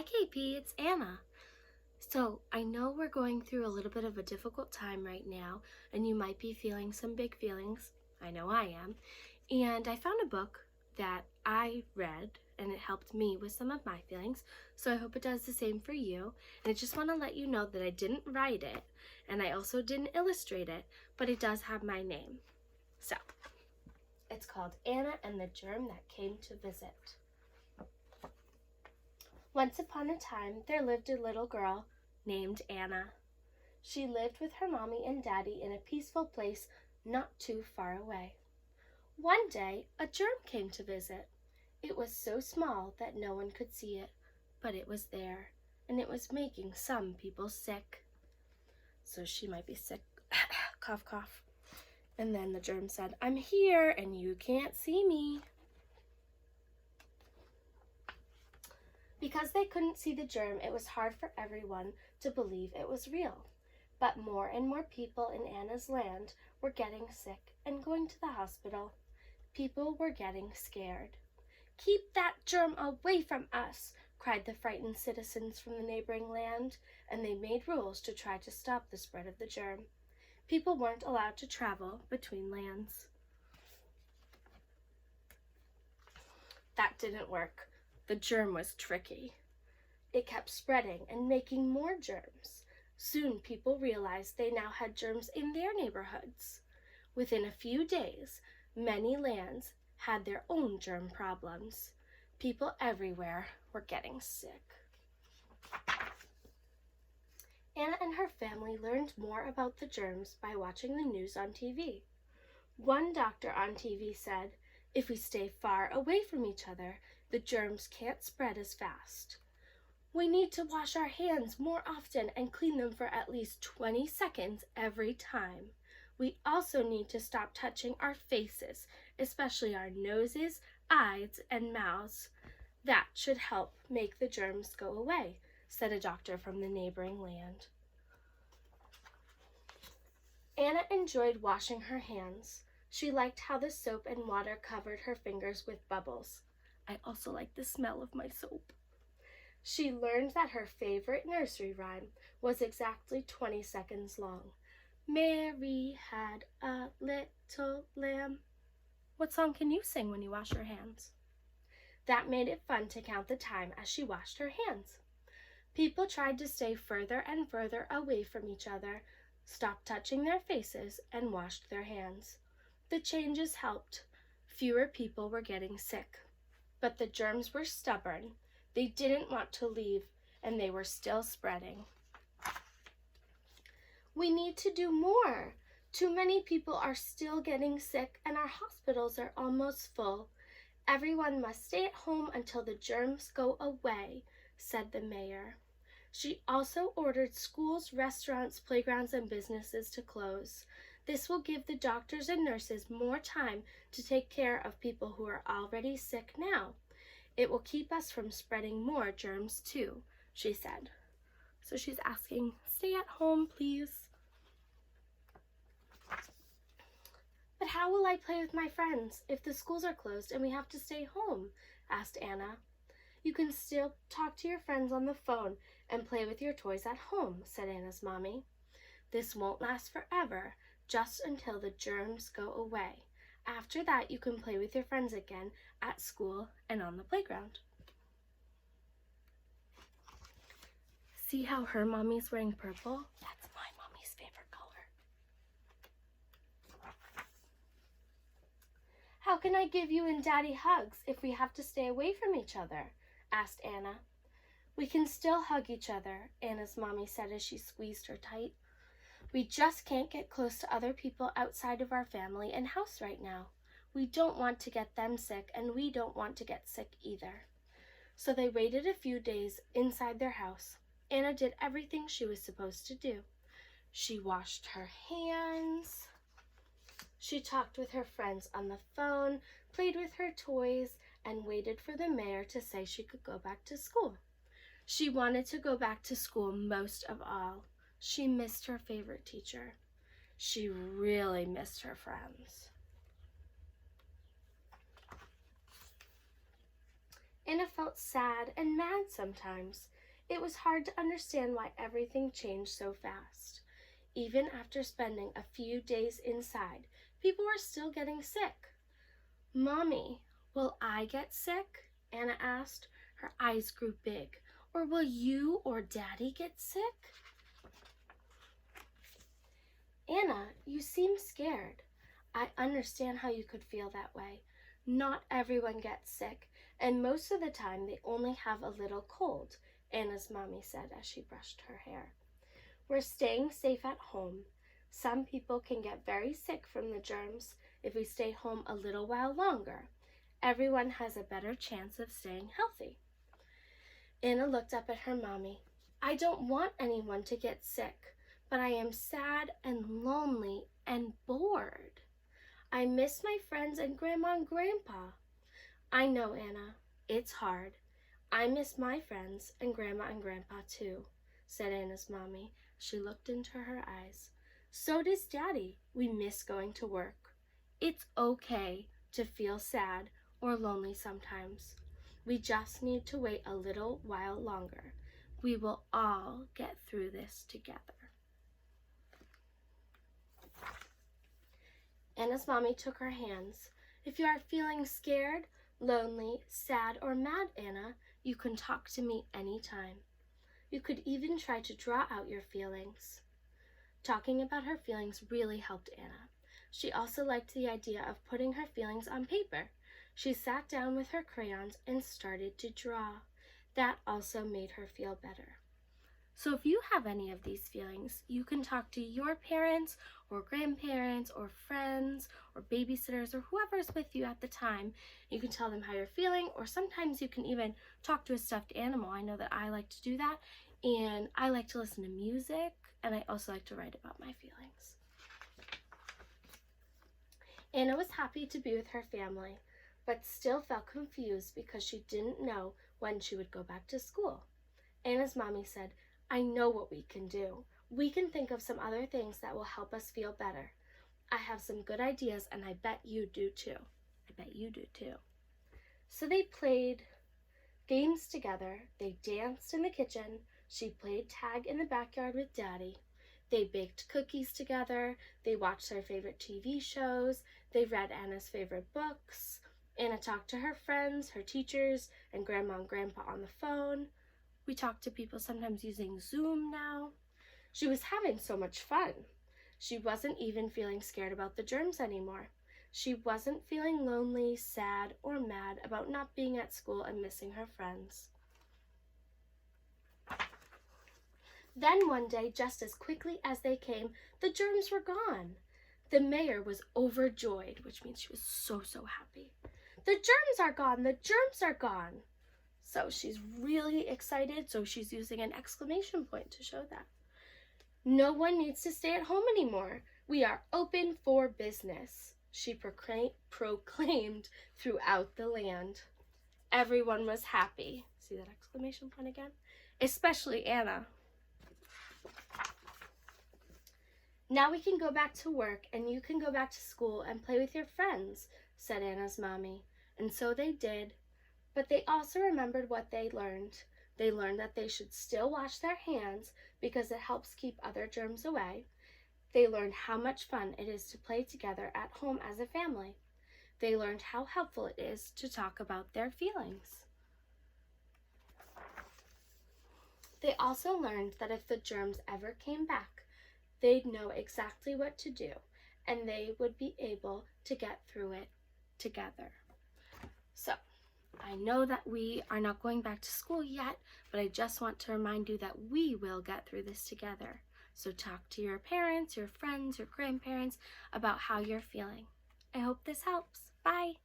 Hi KP, it's Anna. So I know we're going through a little bit of a difficult time right now, and you might be feeling some big feelings. I know I am. And I found a book that I read, and it helped me with some of my feelings, so I hope it does the same for you. And I just want to let you know that I didn't write it, and I also didn't illustrate it, but it does have my name. So, it's called Anna and the Germ That Came to Visit. Once upon a time, there lived a little girl named Anna. She lived with her mommy and daddy in a peaceful place not too far away. One day, a germ came to visit. It was so small that no one could see it, but it was there, and it was making some people sick. So she might be sick. Cough, cough. And then the germ said, "I'm here, and you can't see me." Because they couldn't see the germ, it was hard for everyone to believe it was real. But more and more people in Anna's land were getting sick and going to the hospital. People were getting scared. "Keep that germ away from us," cried the frightened citizens from the neighboring land, and they made rules to try to stop the spread of the germ. People weren't allowed to travel between lands. That didn't work. The germ was tricky. It kept spreading and making more germs. Soon people realized they now had germs in their neighborhoods. Within a few days, many lands had their own germ problems. People everywhere were getting sick. Anna and her family learned more about the germs by watching the news on TV. One doctor on TV said, "If we stay far away from each other, the germs can't spread as fast. We need to wash our hands more often and clean them for at least 20 seconds every time. We also need to stop touching our faces, especially our noses, eyes, and mouths. That should help make the germs go away," said a doctor from the neighboring land. Anna enjoyed washing her hands. She liked how the soap and water covered her fingers with bubbles. I also like the smell of my soap. She learned that her favorite nursery rhyme was exactly 20 seconds long. "Mary had a little lamb." What song can you sing when you wash your hands? That made it fun to count the time as she washed her hands. People tried to stay further and further away from each other, stopped touching their faces, and washed their hands. The changes helped. Fewer people were getting sick. But the germs were stubborn. They didn't want to leave, and they were still spreading. "We need to do more. Too many people are still getting sick, and our hospitals are almost full. Everyone must stay at home until the germs go away," said the mayor. She also ordered schools, restaurants, playgrounds, and businesses to close. This will give the doctors and nurses more time to take care of people who are already sick now. It will keep us from spreading more germs too, she said. So she's asking, stay at home, please. "But how will I play with my friends if the schools are closed and we have to stay home?" asked Anna. "You can still talk to your friends on the phone and play with your toys at home," said Anna's mommy. "This won't last forever, just until the germs go away. After that, you can play with your friends again at school and on the playground." See how her mommy's wearing purple? That's my mommy's favorite color. "How can I give you and Daddy hugs if we have to stay away from each other?" asked Anna. "We can still hug each other," Anna's mommy said as she squeezed her tight. "We just can't get close to other people outside of our family and house right now. We don't want to get them sick, and we don't want to get sick either." So they waited a few days inside their house. Anna did everything she was supposed to do. She washed her hands. She talked with her friends on the phone, played with her toys, and waited for the mayor to say she could go back to school. She wanted to go back to school most of all. She missed her favorite teacher. She really missed her friends. Anna felt sad and mad sometimes. It was hard to understand why everything changed so fast. Even after spending a few days inside, people were still getting sick. "Mommy, will I get sick?" Anna asked. Her eyes grew big. "Or will you or Daddy get sick?" "Anna, you seem scared." "I understand how you could feel that way. Not everyone gets sick, and most of the time they only have a little cold," Anna's mommy said as she brushed her hair. "We're staying safe at home. Some people can get very sick from the germs if we stay home a little while longer. Everyone has a better chance of staying healthy." Anna looked up at her mommy. "I don't want anyone to get sick, but I am sad and lonely and bored. I miss my friends and Grandma and Grandpa." "I know, Anna. It's hard. I miss my friends and Grandma and Grandpa too," said Anna's mommy. She looked into her eyes. "So does Daddy. We miss going to work. It's okay to feel sad or lonely sometimes. We just need to wait a little while longer. We will all get through this together." Anna's mommy took her hands. "If you are feeling scared, lonely, sad, or mad, Anna, you can talk to me anytime. You could even try to draw out your feelings." Talking about her feelings really helped Anna. She also liked the idea of putting her feelings on paper. She sat down with her crayons and started to draw. That also made her feel better. So if you have any of these feelings, you can talk to your parents or grandparents or friends or babysitters or whoever's with you at the time. You can tell them how you're feeling, or sometimes you can even talk to a stuffed animal. I know that I like to do that, and I like to listen to music, and I also like to write about my feelings. Anna was happy to be with her family, but still felt confused because she didn't know when she would go back to school. Anna's mommy said, "I know what we can do. We can think of some other things that will help us feel better. I have some good ideas, and I bet you do too." I bet you do too. So they played games together. They danced in the kitchen. She played tag in the backyard with Daddy. They baked cookies together. They watched their favorite TV shows. They read Anna's favorite books. Anna talked to her friends, her teachers, and Grandma and Grandpa on the phone. We talk to people sometimes using Zoom now. She was having so much fun. She wasn't even feeling scared about the germs anymore. She wasn't feeling lonely, sad, or mad about not being at school and missing her friends. Then one day, just as quickly as they came, the germs were gone. The mayor was overjoyed, which means she was so happy. "The germs are gone! The germs are gone!" So she's really excited, so she's using an exclamation point to show that. "No one needs to stay at home anymore. We are open for business," she proclaimed throughout the land. Everyone was happy. See that exclamation point again? Especially Anna. "Now we can go back to work, and you can go back to school and play with your friends," said Anna's mommy. And so they did. But they also remembered what they learned. They learned that they should still wash their hands because it helps keep other germs away. They learned how much fun it is to play together at home as a family. They learned how helpful it is to talk about their feelings. They also learned that if the germs ever came back, they'd know exactly what to do, and they would be able to get through it together. So, I know that we are not going back to school yet, but I just want to remind you that we will get through this together. So talk to your parents, your friends, your grandparents about how you're feeling. I hope this helps. Bye.